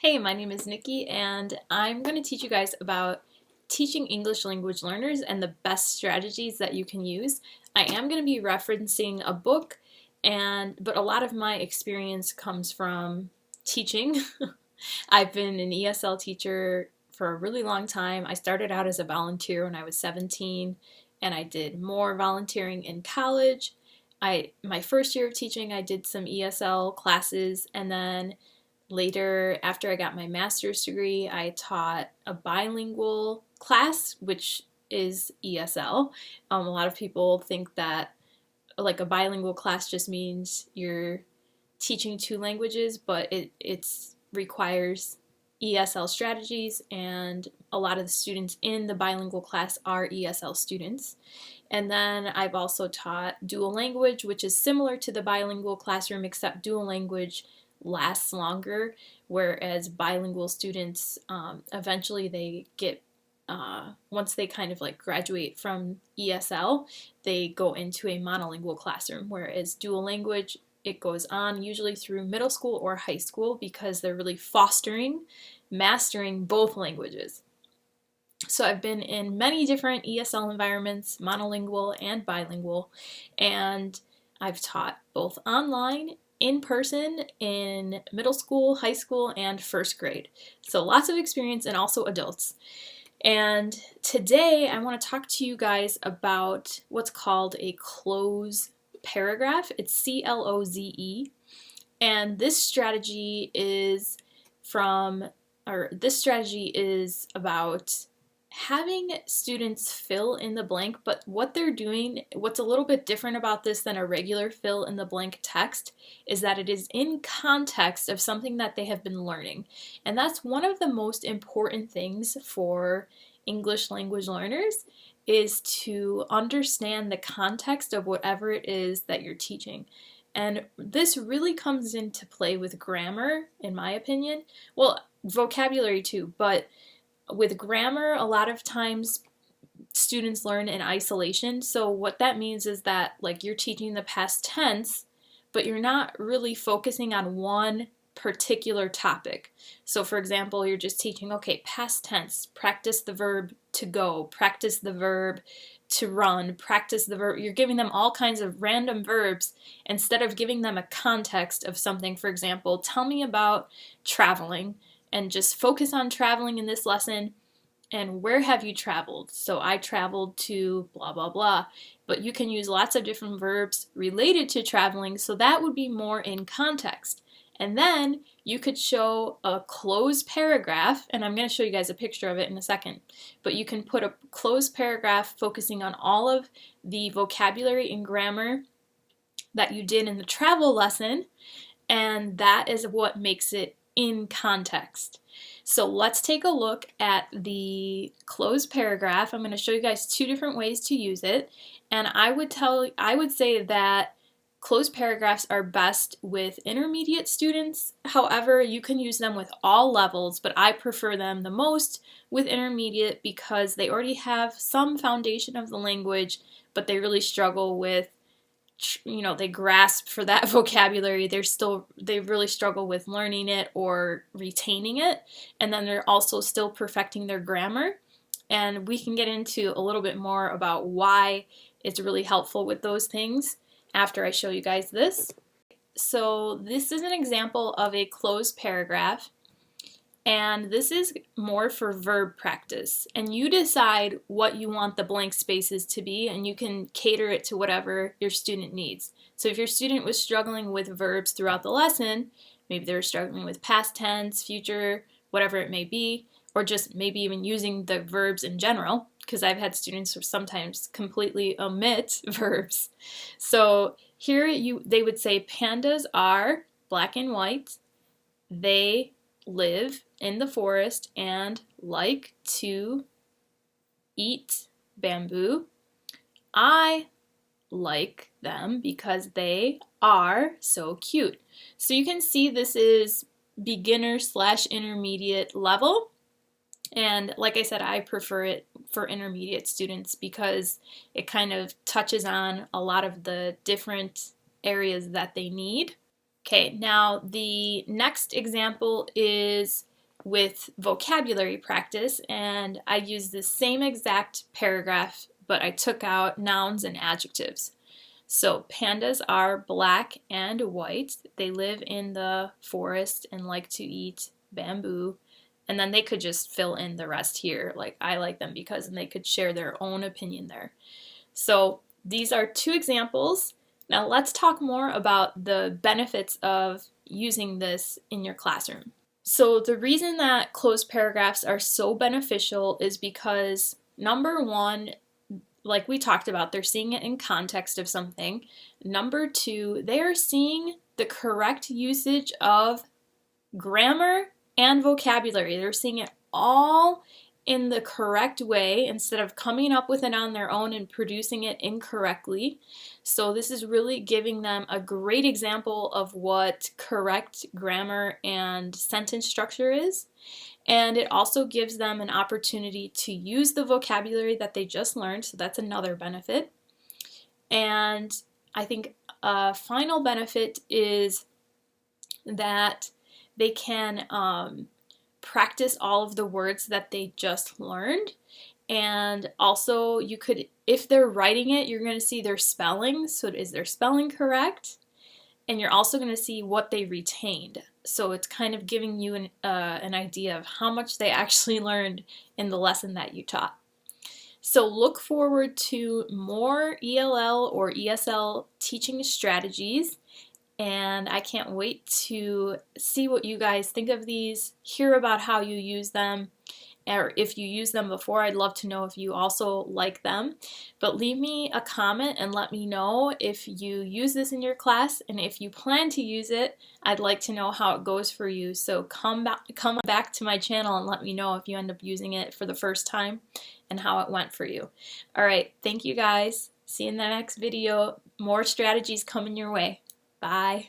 Hey, my name is Nikki, and I'm going to teach you guys about teaching English language learners and the best strategies that you can use. I am going to be referencing a book, but a lot of my experience comes from teaching. I've been an ESL teacher for a really long time. I started out as a volunteer when I was 17, and I did more volunteering in college. My first year of teaching, I did some ESL classes, and then later, after I got my master's degree, I taught a bilingual class, which is ESL. A lot of people think that like a bilingual class just means you're teaching two languages, but it requires ESL strategies, and a lot of the students in the bilingual class are ESL students. And then I've also taught dual language, which is similar to the bilingual classroom, except dual language lasts longer, whereas bilingual students eventually they get once they kind of like graduate from ESL, they go into a monolingual classroom, whereas dual language, it goes on usually through middle school or high school because they're really fostering mastering both languages. So I've been in many different ESL environments, monolingual and bilingual, and I've taught both online, in person, in middle school, high school, and first grade. So lots of experience, and also adults. And today I want to talk to you guys about what's called a cloze paragraph. It's CLOZE. And this strategy is about having students fill in the blank, but what they're doing, what's a little bit different about this than a regular fill in the blank text, is that it is in context of something that they have been learning. And that's one of the most important things for English language learners, is to understand the context of whatever it is that you're teaching. And this really comes into play with grammar, in my opinion. Well, vocabulary too, but with grammar, a lot of times students learn in isolation. So what that means is that like you're teaching the past tense, but you're not really focusing on one particular topic. So for example, you're just teaching, okay, past tense, practice the verb to go, practice the verb to run, practice the verb. You're giving them all kinds of random verbs instead of giving them a context of something. For example, tell me about traveling, and just focus on traveling in this lesson. And where have you traveled? So I traveled to blah, blah, blah. But you can use lots of different verbs related to traveling, so that would be more in context. And then you could show a closed paragraph, and I'm going to show you guys a picture of it in a second. But you can put a closed paragraph focusing on all of the vocabulary and grammar that you did in the travel lesson, and that is what makes it in context. So let's take a look at the closed paragraph. I'm going to show you guys two different ways to use it, and I would say that closed paragraphs are best with intermediate students. However, you can use them with all levels, but I prefer them the most with intermediate because they already have some foundation of the language, but they really struggle with, they grasp for that vocabulary. They really struggle with learning it or retaining it, and then they're also still perfecting their grammar. And we can get into a little bit more about why it's really helpful with those things after I show you guys this. So this is an example of a closed paragraph, and this is more for verb practice, and you decide what you want the blank spaces to be, and you can cater it to whatever your student needs. So if your student was struggling with verbs throughout the lesson, maybe they were struggling with past tense, future, whatever it may be, or just maybe even using the verbs in general, because I've had students who sometimes completely omit verbs. So here they would say pandas are black and white, they live in the forest and like to eat bamboo. I like them because they are so cute. So you can see this is beginner/intermediate level. And like I said, I prefer it for intermediate students because it kind of touches on a lot of the different areas that they need. Okay, now the next example is with vocabulary practice, and I used the same exact paragraph, but I took out nouns and adjectives. So pandas are black and white. They live in the forest and like to eat bamboo. And then they could just fill in the rest here. Like, I like them because, and they could share their own opinion there. So these are 2 examples. Now let's talk more about the benefits of using this in your classroom. So the reason that closed paragraphs are so beneficial is because, number 1, like we talked about, they're seeing it in context of something. Number 2, they are seeing the correct usage of grammar and vocabulary. They're seeing it all in the correct way instead of coming up with it on their own and producing it incorrectly. So this is really giving them a great example of what correct grammar and sentence structure is. And it also gives them an opportunity to use the vocabulary that they just learned, so that's another benefit. And I think a final benefit is that they can practice all of the words that they just learned. And also, you could, if they're writing it, you're going to see their spelling. So is their spelling correct? And you're also going to see what they retained. So it's kind of giving you an idea of how much they actually learned in the lesson that you taught. So look forward to more ELL or ESL teaching strategies. And I can't wait to see what you guys think of these, hear about how you use them, or if you use them before. I'd love to know if you also like them. But leave me a comment and let me know if you use this in your class, and if you plan to use it, I'd like to know how it goes for you. So come back to my channel and let me know if you end up using it for the first time and how it went for you. All right, thank you guys. See you in the next video. More strategies coming your way. Bye.